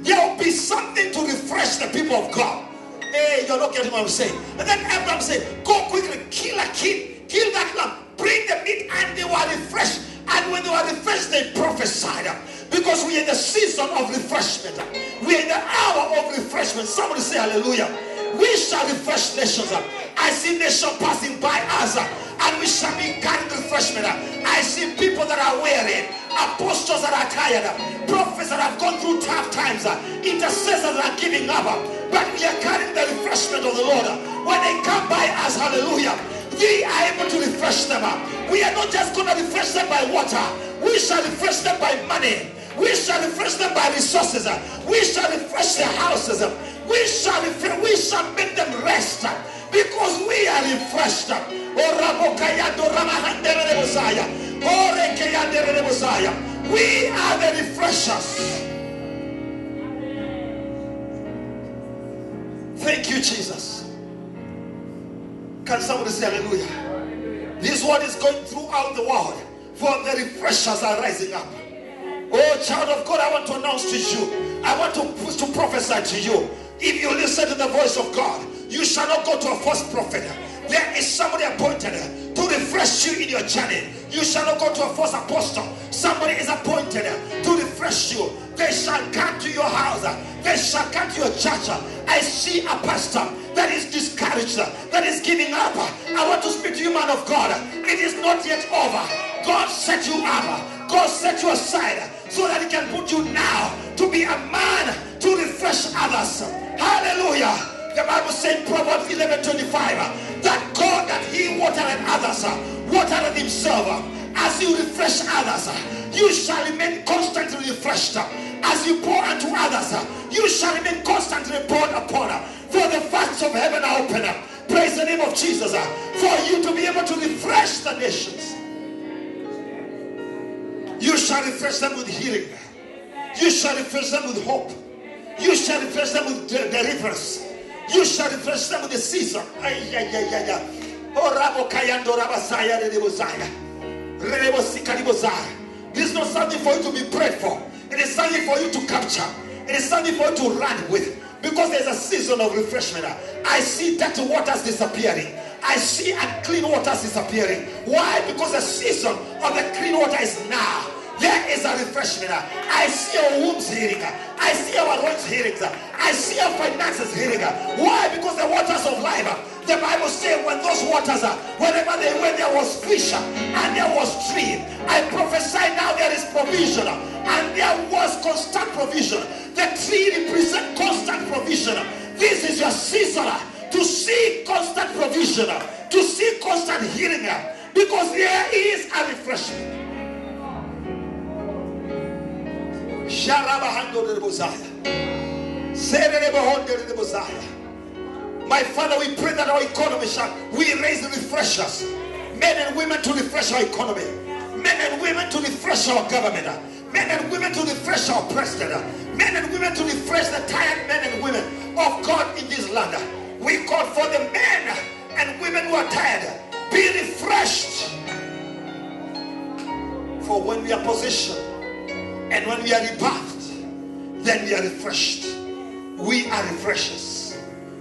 there will be something to refresh the people of God. Hey, you're not getting what I'm saying. And then Abraham said, go quickly, kill a kid, kill that lamb, bring the meat, and they were refreshed. And when they were refreshed, they prophesied. Because we are in the season of refreshment. We are in the hour of refreshment. Somebody say hallelujah. We shall refresh nations. I see nations passing by us, and we shall be carrying refreshment. I see people that are weary, apostles that are tired, prophets that have gone through tough times, intercessors that are giving up. But we are carrying the refreshment of the Lord. When they come by us, hallelujah, we are able to refresh them. We are not just going to refresh them by water. We shall refresh them by money. We shall refresh them by resources. We shall refresh their houses. We shall make them rest because we are refreshed. We are the refreshers. Thank you, Jesus. Can somebody say hallelujah? This word is going throughout the world, for the refreshers are rising up. Oh, child of God, I want to announce to you, I want to prophesy to you. If you listen to the voice of God, you shall not go to a false prophet. There is somebody appointed to refresh you in your journey. You shall not go to a false apostle. Somebody is appointed to refresh you. They shall come to your house. They shall come to your church. I see a pastor that is discouraged, that is giving up. I want to speak to you, man of God. It is not yet over. God set you up. God set you aside so that he can put you now to be a man to refresh others. Hallelujah. The Bible says in Proverbs 11:25 that God that he watered others, watered himself. As you refresh others, you shall remain constantly refreshed. As you pour unto others, you shall remain constantly poured upon. For the vats of heaven are open. Praise the name of Jesus. For you to be able to refresh nations. You shall refresh them with healing. You shall refresh them with hope. You shall refresh them with deliverance. You shall refresh them with the season. This is not something for you to be prayed for. It is something for you to capture. It is something for you to run with. Because there's a season of refreshment. I see dirty waters disappearing. I see unclean waters disappearing. Why? Because the season of the clean water is now. There is a refreshment. I see our wombs healing. I see our loins healing. I see our finances healing. Why? Because the waters of life. The Bible says when those waters wherever they went, there was fish and there was tree. I prophesy now there is provision and there was constant provision. The tree represents constant provision. This is your season to see constant provision, to see constant healing, because there is a refreshment. My Father, we pray that our economy we raise the refreshers, men and women to refresh our economy, men and women to refresh our government, men and women to refresh our president, men and women to refresh the tired men and women of God in this land. We call for the men and women who are tired, be refreshed. For when we are positioned and when we are rebirthed, then we are refreshed. We are refreshers.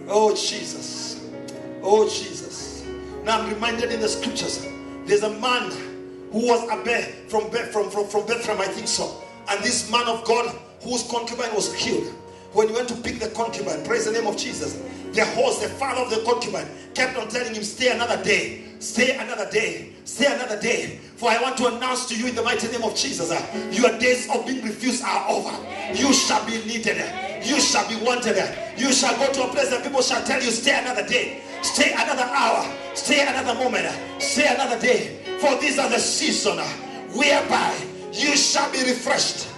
Oh Jesus. Oh Jesus. Now I'm reminded in the scriptures, there's a man who was from Bethlehem, I think so. And this man of God whose concubine was killed. When he went to pick the concubine, praise the name of Jesus, the host, the father of the concubine, kept on telling him, stay another day, stay another day, stay another day. For I want to announce to you in the mighty name of Jesus, your days of being refused are over. You shall be needed. You shall be wanted. You shall go to a place that people shall tell you, stay another day, stay another hour, stay another moment, stay another day. For these are the season whereby you shall be refreshed.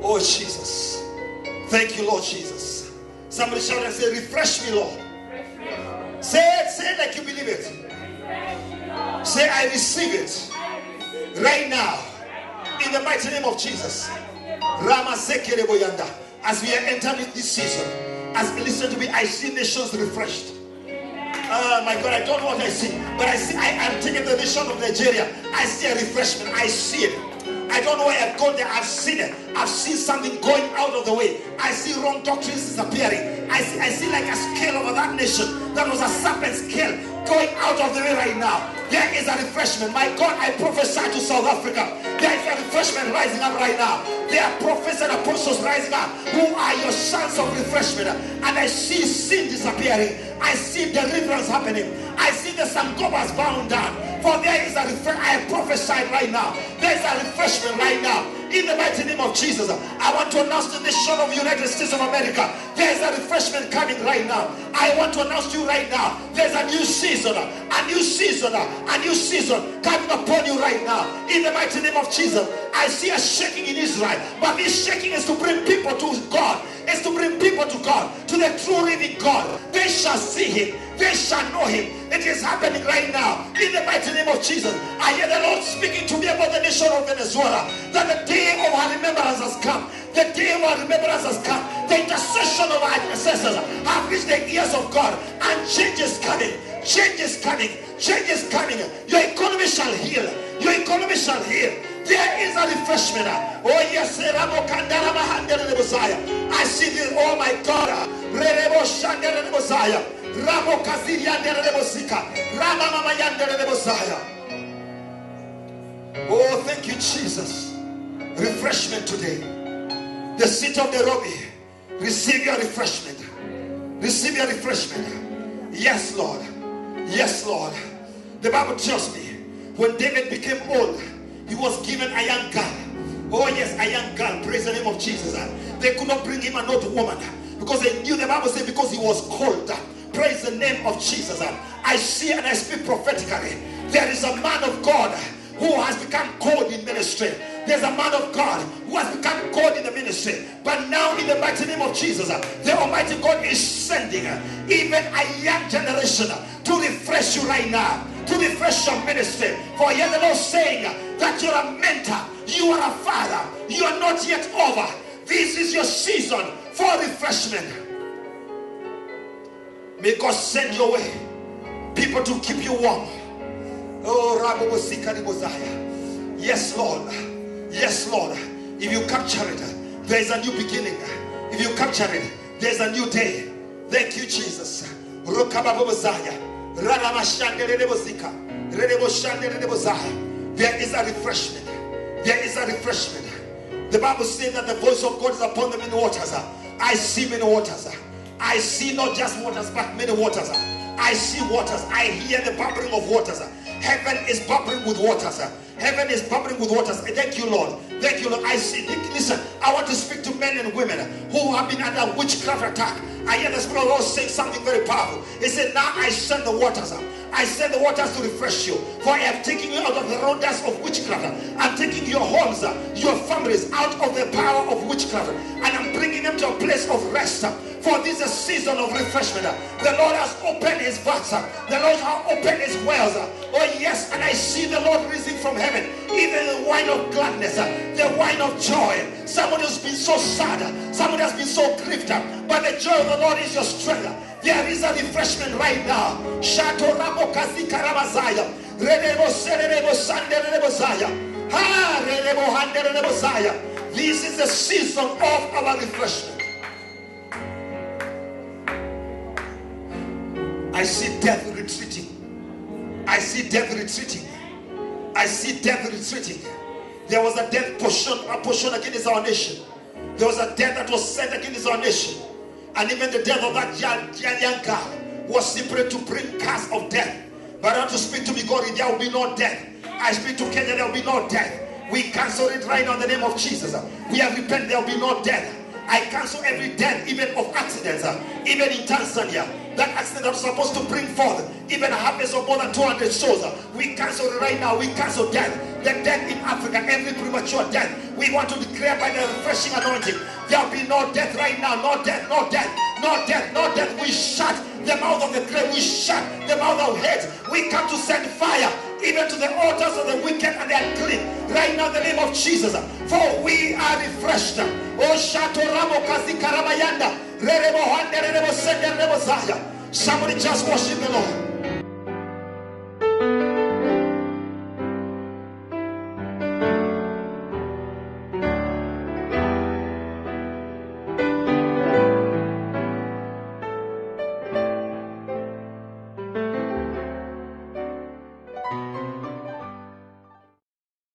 Oh Jesus. Thank you, Lord Jesus. Somebody shout and say, refresh me, Lord. Say it like you believe it. Say, I receive it right now in the mighty name of Jesus. As we are entering this season, as we listen to me, I see nations refreshed. Oh my God, I don't know what I see, but I am taking the nation of Nigeria. I see a refreshment. I see it. I don't know where I've gone there. I've seen it. I've seen something going out of the way. I see wrong doctrines disappearing. I see like a scale over that nation that was a serpent scale going out of the way right now. There is a refreshment. My God, I prophesy to South Africa. There is a refreshment rising up right now. There are prophets and apostles rising up who are your sons of refreshment. And I see sin disappearing. I see deliverance happening. I see the Sangobas bound down. For there is a refreshment. I prophesy right now. There is a refreshment right now. In the mighty name of Jesus, I want to announce to the nation of the United States of America, there is a refreshment coming right now. I want to announce to you right now, there's a new season, a new season, a new season coming upon you right now. In the mighty name of Jesus, I see a shaking in Israel, but this shaking is to bring people to God. It's to bring people to God, to the true living God. They shall see Him. They shall know Him. It is happening right now. In the mighty name of Jesus, I hear the Lord speaking to me about the nation of Venezuela, that the day of our remembrance has come. The day of our remembrance has come. The intercession of our ancestors have reached the ears of God, and change is coming. Change is coming. Change is coming. Your economy shall heal. Your economy shall heal. There is a refreshment. Oh yes, I see this. Oh my God. Oh, thank you, Jesus. Refreshment today. The seat of the Robbie. Receive your refreshment. Receive your refreshment. Yes, Lord. Yes, Lord. The Bible tells me when David became old, he was given a young girl. Oh yes, a young girl. Praise the name of Jesus. They could not bring him an old woman because they knew, the Bible said, because he was cold. Praise the name of Jesus. I see and I speak prophetically. There is a man of God who has become cold in ministry. There's a man of God who has become God in the ministry. But now in the mighty name of Jesus, the Almighty God is sending even a young generation to refresh you right now, to refresh your ministry. For here the Lord saying that you're a mentor, you are a father, you are not yet over. This is your season for refreshment. May God send your way people to keep you warm. Oh, yes, Lord. Yes, Lord. If you capture it, there is a new beginning. If you capture it, there is a new day. Thank you, Jesus. There is a refreshment. There is a refreshment. The Bible says that the voice of God is upon the many waters. I see many waters. I see not just waters, but many waters. I see waters. I hear the bubbling of waters. Heaven is bubbling with waters. Heaven is bubbling with waters. Thank you, Lord. Thank you, Lord. I see. Listen, I want to speak to men and women who have been under witchcraft attack. I hear the Spirit of the Lord saying something very powerful. He said, now I send the waters. I send the waters to refresh you. For I am taking you out of the rodas of witchcraft. I'm taking your homes, your families out of the power of witchcraft. And I'm bringing them to a place of rest. For this is a season of refreshment. The Lord has opened his vats. The Lord has opened his wells. Oh yes, and I see the Lord rising from heaven. Even the wine of gladness, the wine of joy. Somebody has been so sad. Somebody has been so grieved. But the joy of the Lord is your strength. There is a refreshment right now. Shato ramo kasi karamazaya. Redebo serebo sanderebo zaya. Ha redebo handerebo zaya. This is the season of our refreshment. I see death retreating. I see death retreating. I see death retreating. There was a death portion against our nation. There was a death that was sent against our nation. And even the death of that young girl was simply to bring curse of death. But I want to speak to me, God, there will be no death. I speak to Kenya, there will be no death. We cancel it right now in the name of Jesus. We have repented, there will be no death. I cancel every death, even of accidents, even in Tanzania. That accident that was supposed to bring forth even a harvest of more than 200 souls. We cancel it right now. We cancel death. The death in Africa, every premature death. We want to declare by the refreshing anointing, there will be no death right now. No death, no death, no death, no death. We shut the mouth of the grave. We shut the mouth of hate. We come to send fire even to the altars of the wicked and the unclean. Right now in the name of Jesus. For we are refreshed. Oh, Shato Ramo Kasi Karabayanda. Somebody just worship the Lord.